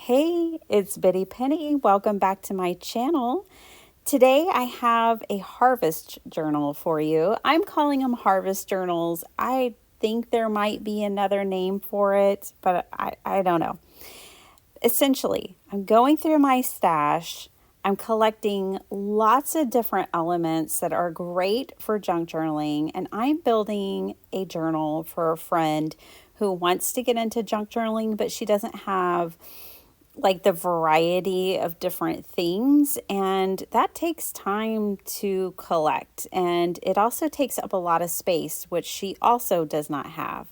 Hey, it's Bitty Penny. Welcome back to my channel. Today I have a harvest journal for you. I'm calling them harvest journals. I think there might be another name for it, but I don't know. Essentially, I'm going through my stash. I'm collecting lots of different elements that are great for junk journaling, and I'm building a journal for a friend who wants to get into junk journaling, but she doesn't have like the variety of different things, and that takes time to collect, and it also takes up a lot of space, which she also does not have.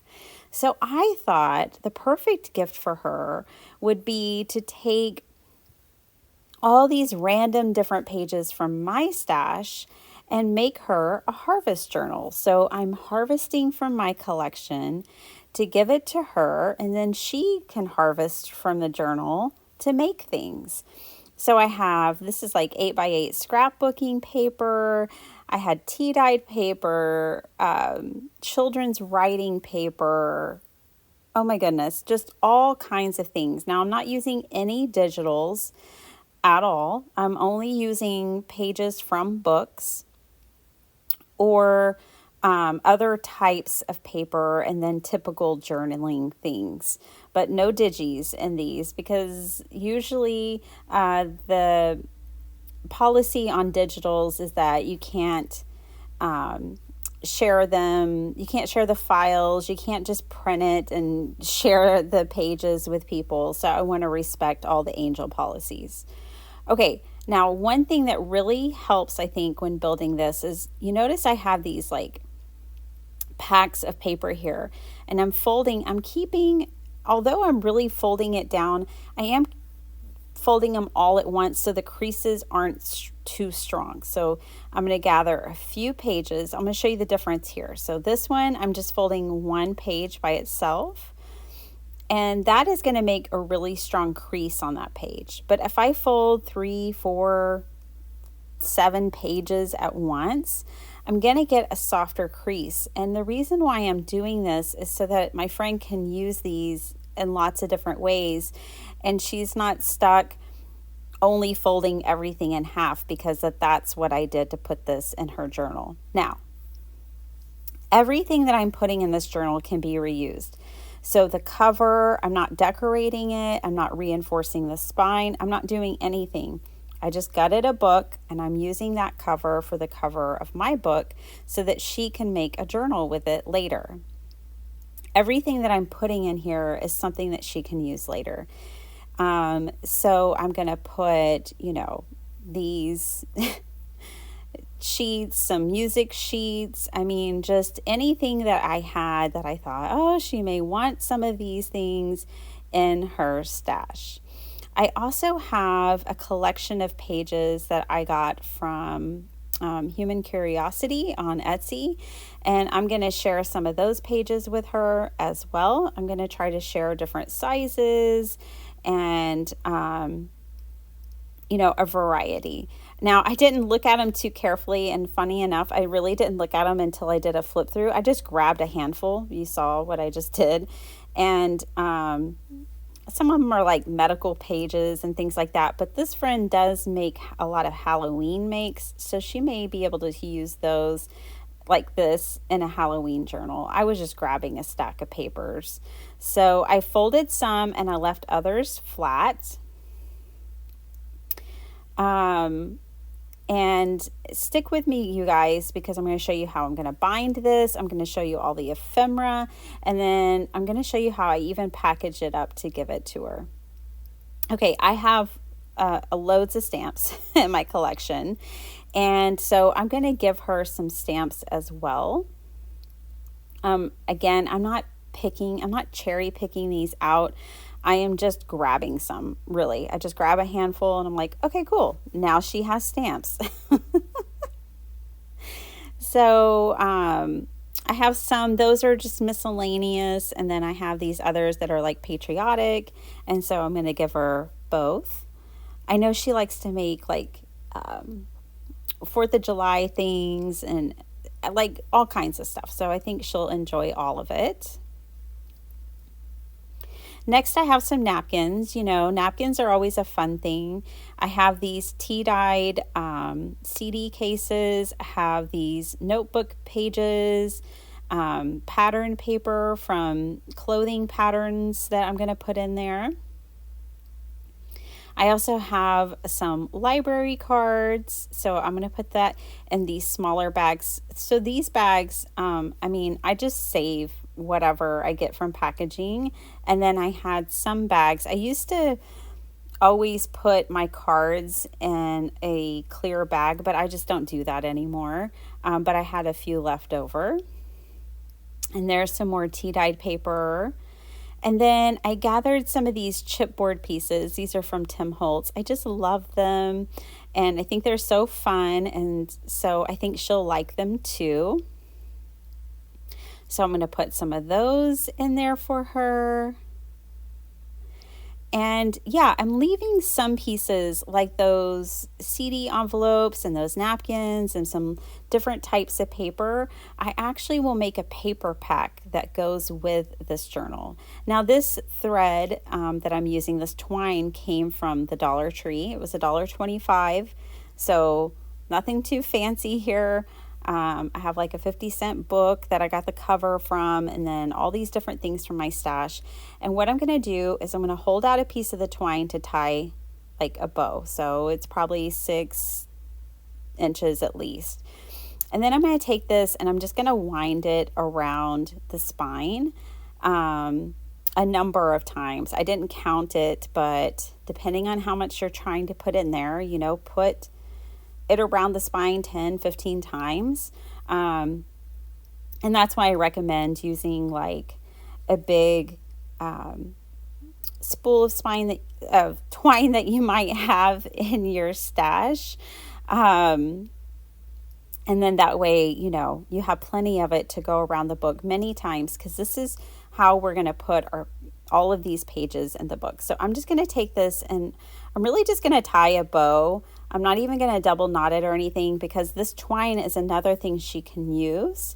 So I thought the perfect gift for her would be to take all these random different pages from my stash and make her a harvest journal. So I'm harvesting from my collection to give it to her, and then she can harvest from the journal to make things. So I have, this is like 8x8 scrapbooking paper. I had tea-dyed paper, children's writing paper. Oh my goodness, just all kinds of things. Now I'm not using any digitals at all. I'm only using pages from books or other types of paper, and then typical journaling things, but no digis in these, because usually the policy on digitals is that you can't share them. You can't share the files. You can't just print it and share the pages with people. So I want to respect all the angel policies. Okay, now one thing that really helps, I think, when building this is, you notice I have these like packs of paper here, and I'm keeping, although I'm really folding it down, I am folding them all at once so the creases aren't too strong. So I'm going to gather a few pages. I'm going to show you the difference here. So this one, I'm just folding one page by itself, and that is going to make a really strong crease on that page. But if I fold 3, 4, 7 pages at once, I'm going to get a softer crease. And the reason why I'm doing this is so that my friend can use these in lots of different ways, and she's not stuck only folding everything in half, because that's what I did to put this in her journal. Now, everything that I'm putting in this journal can be reused. So the cover, I'm not decorating it, I'm not reinforcing the spine, I'm not doing anything. I just gutted a book, and I'm using that cover for the cover of my book so that she can make a journal with it later. Everything that I'm putting in here is something that she can use later. So I'm going to put, these sheets, some music sheets. I mean, just anything that I had that I thought, oh, she may want some of these things in her stash. I also have a collection of pages that I got from Human Curiosity on Etsy, and I'm going to share some of those pages with her as well. I'm going to try to share different sizes and a variety. Now, I didn't look at them too carefully, and funny enough, I really didn't look at them until I did a flip through. I just grabbed a handful. You saw what I just did. And some of them are like medical pages and things like that. But this friend does make a lot of Halloween makes, so she may be able to use those like this in a Halloween journal. I was just grabbing a stack of papers. So I folded some and I left others flat. And stick with me, you guys, because I'm going to show you how I'm going to bind this. I'm going to show you all the ephemera, and then I'm going to show you how I even package it up to give it to her. Okay, I have loads of stamps in my collection, and so I'm going to give her some stamps as well. Again, I'm not cherry picking these out. I am just grabbing some, really. I just grab a handful and I'm like, okay, cool. Now she has stamps. So I have some, those are just miscellaneous. And then I have these others that are like patriotic. And so I'm going to give her both. I know she likes to make like 4th of July things and like all kinds of stuff. So I think she'll enjoy all of it. Next, I have some napkins. You know, napkins are always a fun thing. I have these tea-dyed CD cases. I have these notebook pages, pattern paper from clothing patterns that I'm going to put in there. I also have some library cards, so I'm going to put that in these smaller bags. So these bags, I just save whatever I get from packaging. And then I had some bags. I used to always put my cards in a clear bag, but I just don't do that anymore. But I had a few left over. And there's some more tea-dyed paper. And then I gathered some of these chipboard pieces. These are from Tim Holtz. I just love them, and I think they're so fun, and so I think she'll like them too. So I'm going to put some of those in there for her. And yeah, I'm leaving some pieces like those CD envelopes and those napkins and some different types of paper. I actually will make a paper pack that goes with this journal. Now, this thread that I'm using, this twine, came from the Dollar Tree. It was $1.25, so nothing too fancy here. I have like a 50-cent book that I got the cover from, and then all these different things from my stash. And what I'm going to do is I'm going to hold out a piece of the twine to tie like a bow. So it's probably 6 inches at least. And then I'm going to take this and I'm just going to wind it around the spine a number of times. I didn't count it, but depending on how much you're trying to put in there, put it around the spine 10, 15 times. And that's why I recommend using like a big spool of twine that you might have in your stash. And then that way, you have plenty of it to go around the book many times, because this is how we're going to put all of these pages in the book. So I'm just going to take this and I'm really just going to tie a bow. I'm not even going to double knot it or anything, because this twine is another thing she can use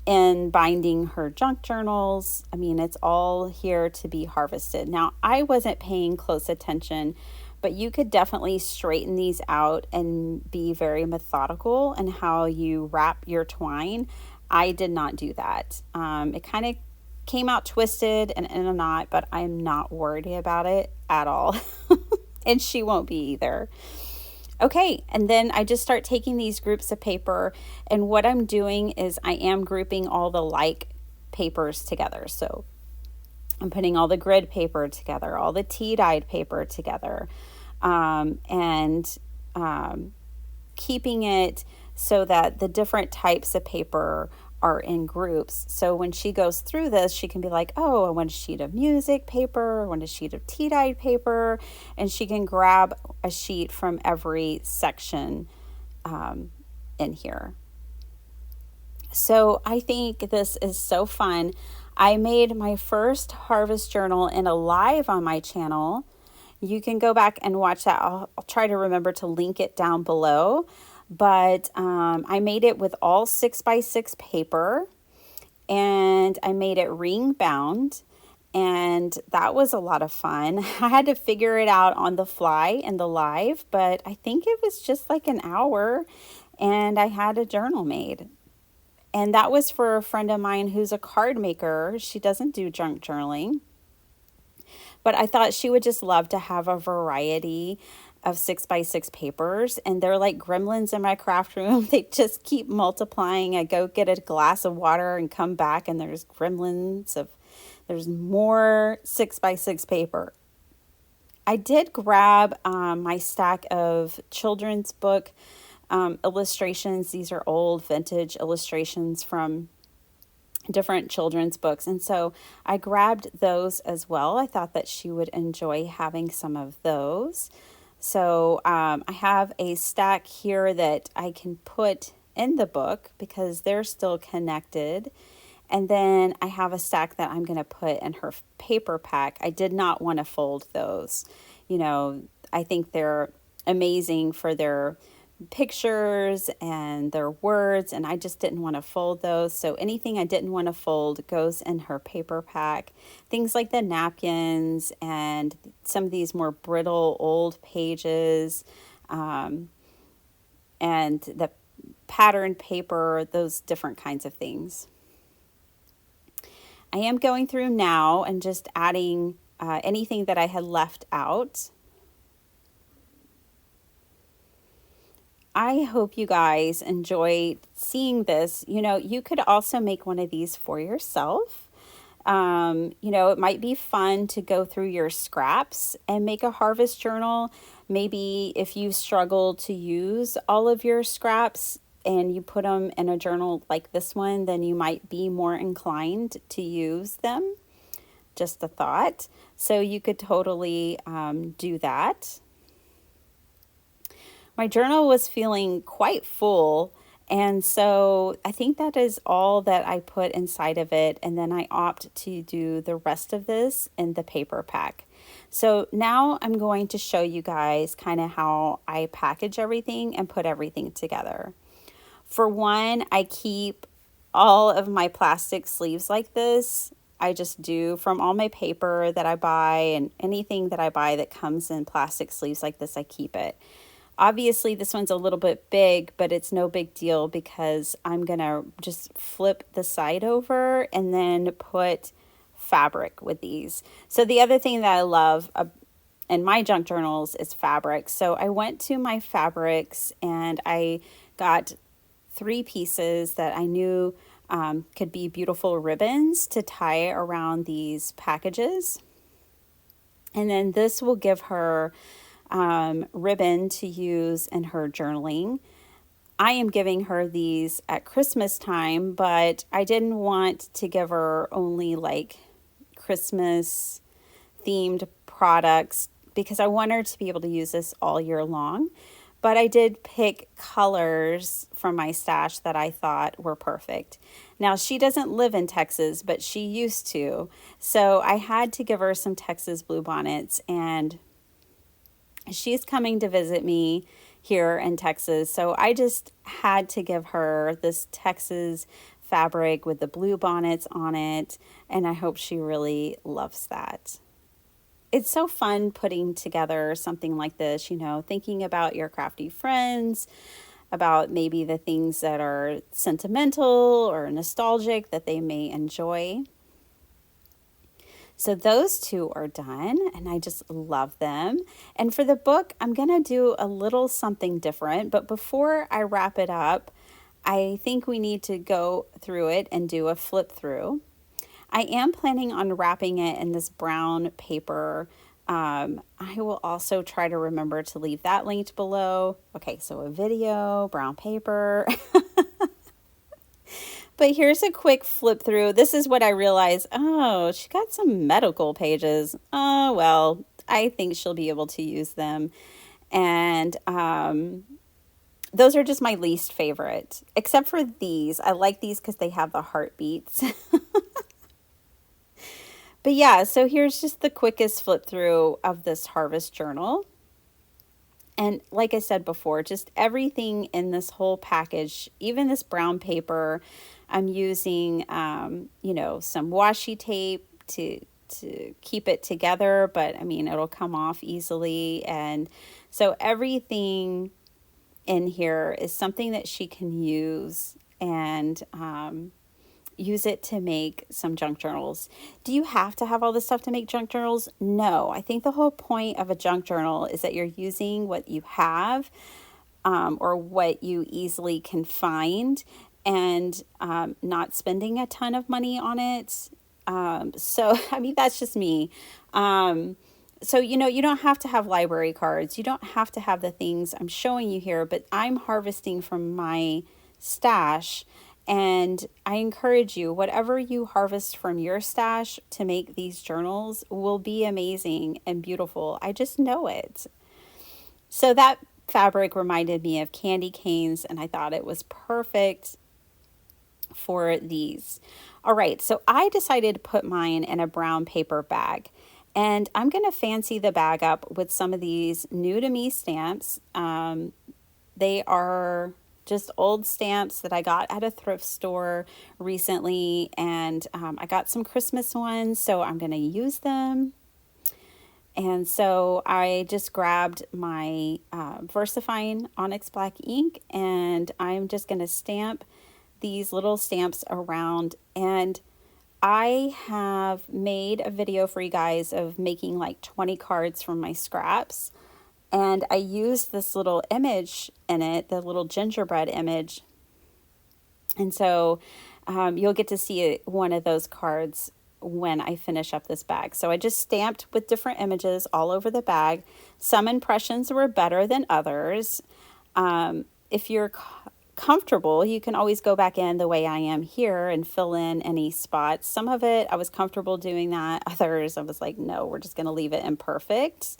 in binding her junk journals. I mean, it's all here to be harvested. Now, I wasn't paying close attention, but you could definitely straighten these out and be very methodical in how you wrap your twine. I did not do that. It kind of came out twisted and in a knot, but I'm not worried about it at all. And she won't be either. Okay, and then I just start taking these groups of paper, and what I'm doing is I am grouping all the like papers together. So I'm putting all the grid paper together, all the tea-dyed paper together, and keeping it so that the different types of paper are in groups. So when she goes through this, she can be like, oh, I want a sheet of music paper, I want a sheet of tea-dyed paper, and she can grab a sheet from every section in here. So I think this is so fun. I made my first harvest journal in a live on my channel. You can go back and watch that. I'll try to remember to link it down below. But I made it with all 6x6 paper, and I made it ring bound, and that was a lot of fun. I had to figure it out on the fly in the live, but I think it was just like an hour, and I had a journal made. And that was for a friend of mine who's a card maker. She doesn't do junk journaling, but I thought she would just love to have a variety of 6x6 papers, and they're like gremlins in my craft room. They just keep multiplying. I go get a glass of water and come back, and there's there's more 6x6 paper. I did grab my stack of children's book illustrations. These are old vintage illustrations from different children's books, and so I grabbed those as well. I thought that she would enjoy having some of those. So I have a stack here that I can put in the book because they're still connected. And then I have a stack that I'm going to put in her paper pack. I did not want to fold those. I think they're amazing for their pictures and their words, and I just didn't want to fold those. So anything I didn't want to fold goes in her paper pack. Things like the napkins and some of these more brittle old pages, um, and the patterned paper, those different kinds of things. I am going through now and just adding anything that I had left out. I hope you guys enjoyed seeing this. You could also make one of these for yourself. It might be fun to go through your scraps and make a harvest journal. Maybe if you struggle to use all of your scraps and you put them in a journal like this one, then you might be more inclined to use them. Just a thought. So you could totally do that. My journal was feeling quite full, and so I think that is all that I put inside of it, and then I opt to do the rest of this in the paper pack. So now I'm going to show you guys kind of how I package everything and put everything together. For one, I keep all of my plastic sleeves like this. I just do from all my paper that I buy, and anything that I buy that comes in plastic sleeves like this, I keep it. Obviously, this one's a little bit big, but it's no big deal because I'm going to just flip the side over and then put fabric with these. So the other thing that I love in my junk journals is fabric. So I went to my fabrics and I got 3 pieces that I knew could be beautiful ribbons to tie around these packages. And then this will give her ribbon to use in her journaling. I am giving her these at Christmas time, but I didn't want to give her only like Christmas themed products because I want her to be able to use this all year long. But I did pick colors from my stash that I thought were perfect. Now, she doesn't live in Texas, but she used to. So I had to give her some Texas bluebonnets, and she's coming to visit me here in Texas. So I just had to give her this Texas fabric with the bluebonnets on it. And I hope she really loves that. It's so fun putting together something like this, thinking about your crafty friends, about maybe the things that are sentimental or nostalgic that they may enjoy. So those 2 are done, and I just love them. And for the book, I'm going to do a little something different. But before I wrap it up, I think we need to go through it and do a flip through. I am planning on wrapping it in this brown paper. I will also try to remember to leave that linked below. Okay, so a video, brown paper. But here's a quick flip through. This is what I realized. Oh, she got some medical pages. Oh, well, I think she'll be able to use them. And those are just my least favorite, except for these. I like these because they have the heartbeats. But yeah, so here's just the quickest flip through of this harvest journal. And like I said before, just everything in this whole package, even this brown paper, I'm using, some washi tape to keep it together, but I mean, it'll come off easily. And so everything in here is something that she can use and use it to make some junk journals. Do you have to have all this stuff to make junk journals? No. I think the whole point of a junk journal is that you're using what you have or what you easily can find, and not spending a ton of money on it. So, I mean, that's just me. So, you don't have to have library cards. You don't have to have the things I'm showing you here, but I'm harvesting from my stash. And I encourage you, whatever you harvest from your stash to make these journals will be amazing and beautiful. I just know it. So that fabric reminded me of candy canes, and I thought it was perfect for these. All right, so I decided to put mine in a brown paper bag. And I'm going to fancy the bag up with some of these new to me stamps. They are just old stamps that I got at a thrift store recently, and I got some Christmas ones, so I'm going to use them. And so I just grabbed my VersaFine Onyx Black ink, and I'm just going to stamp these little stamps around. And I have made a video for you guys of making like 20 cards from my scraps. And I used this little image in it, the little gingerbread image. And so you'll get to see one of those cards when I finish up this bag. So I just stamped with different images all over the bag. Some impressions were better than others. If you're comfortable, you can always go back in the way I am here and fill in any spots. Some of it I was comfortable doing that. Others I was like, no, we're just going to leave it imperfect.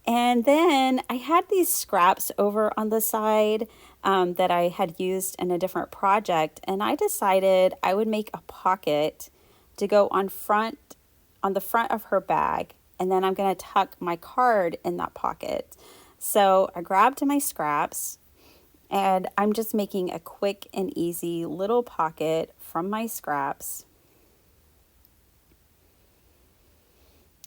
And then I had these scraps over on the side that I had used in a different project, and I decided I would make a pocket to go on the front of her bag, and then I'm going to tuck my card in that pocket. So I grabbed my scraps, and I'm just making a quick and easy little pocket from my scraps.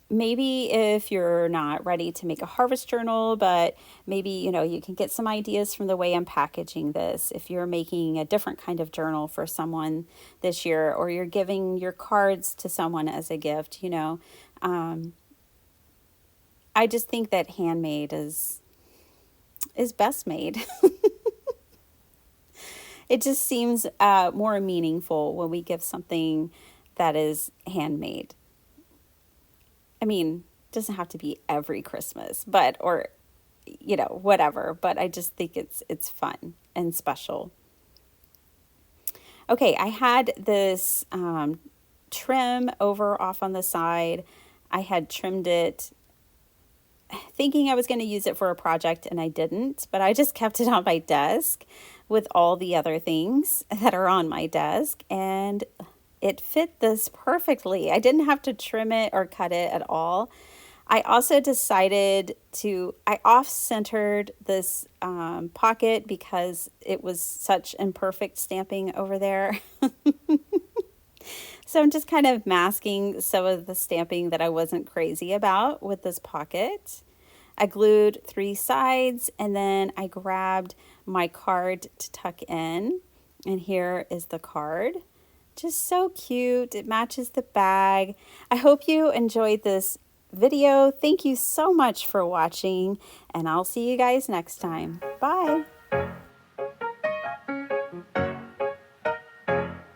Maybe if you're not ready to make a harvest journal, but maybe, you can get some ideas from the way I'm packaging this. If you're making a different kind of journal for someone this year, or you're giving your cards to someone as a gift, I just think that handmade is best made. It just seems more meaningful when we give something that is handmade. I mean, it doesn't have to be every Christmas, or whatever, but I just think it's fun and special. Okay, I had this trim over off on the side. I had trimmed it thinking I was going to use it for a project, and I didn't, but I just kept it on my desk with all the other things that are on my desk, and it fit this perfectly. I didn't have to trim it or cut it at all. I also decided I off-centered this pocket because it was such imperfect stamping over there. So I'm just kind of masking some of the stamping that I wasn't crazy about with this pocket. I glued 3 sides, and then I grabbed my card to tuck in. And here is the card. Just so cute. It matches the bag. I hope you enjoyed this video. Thank you so much for watching, and I'll see you guys next time. Bye.